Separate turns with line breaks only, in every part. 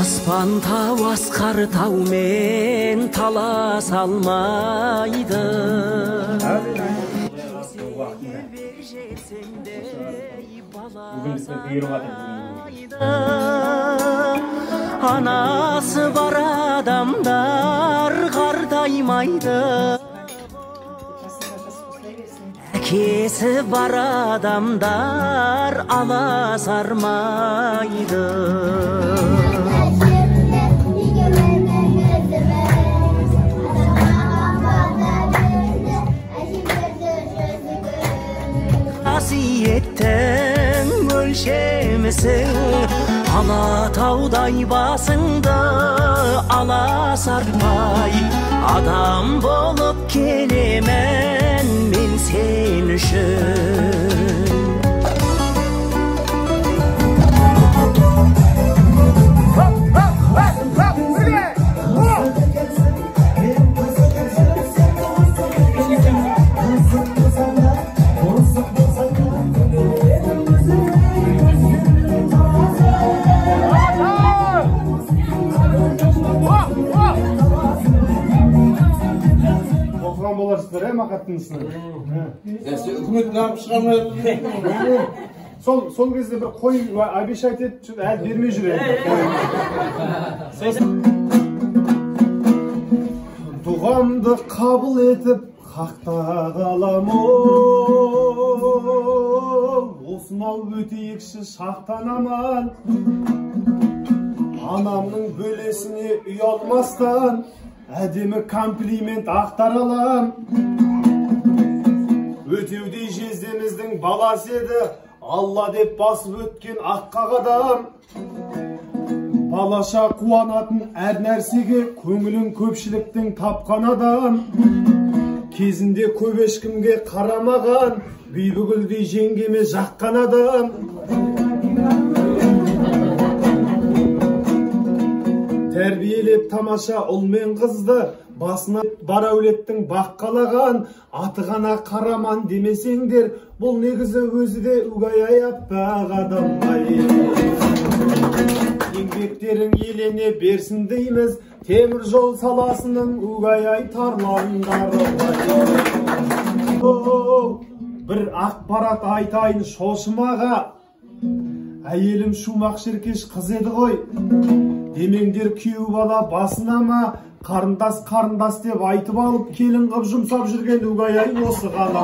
Аспан тау асқар таумен таласа алмайды. Анасы бар адамдар қартаймайды. Әкесі бар адамдар аласармайды. Қасиеттің өлшемісің Алатаудай басыңды аласартпай, адам болып келемін мен сен үшін.
Боларсыздар, мақаттыңыздар.
Үкімет нағып шығармайды.
Сол кезде бір қой обещать етіп, әлі бермей жүр. Дұғамды қабыл етіп, хақта қалам осынау өтейікші шақтан аман. Анамның бөлесіне ұялмастан әдемі комплимент ақтар алам. Өтеудей жездеміздің баласы еді, Алла деп басып өткен аққа қадам. Балаша қуанатын әр нәрсеге көңілін көпшіліктің тапқан адам. Кезінде көп ешкімге қарамаған, бейбігүлдей жеңгеме жаққан адам. Тәрбиелеп тамаша ұл мен қызды, басына бар әулеттің баққалаған, аты ғана қараман демесеңдер, бұл негізі өзі де угай аппақ адам. Еңбектерің елене берсін дейміз, темір жол саласының угай тарландары. Бір ақпарат айтайын шошымаға, әйелім шумақ шеркеш қыз еді ғой. Демеңдер күйеу бала басына ма, қарындас деп айтып алып, келін қып жұмсап жүрген угай осы ғана.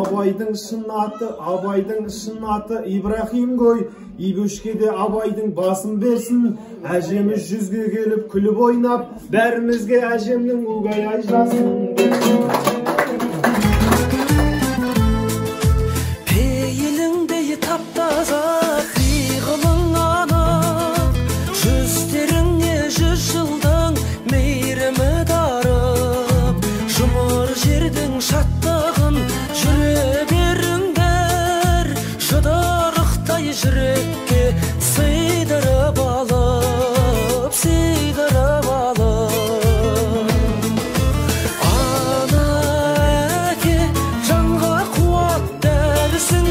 Абайдың шын аты Ибрахим ғой, Ибөшке де Абайдың басын берсін. Әжеміз жүзге келіп күліп ойнап, бәрімізге әжемнің угай жасын берсін.
Пейіліңдей таптаза қиғылың анық, жүздеріңе 100 жылдың мейірімі дарып, жұмыр жердің шаттығын жүре беріңдер, жұдырықтай жүрекке сыйдырып алып, сыйдырып алып. Ана әке жанға қуат дәрісің,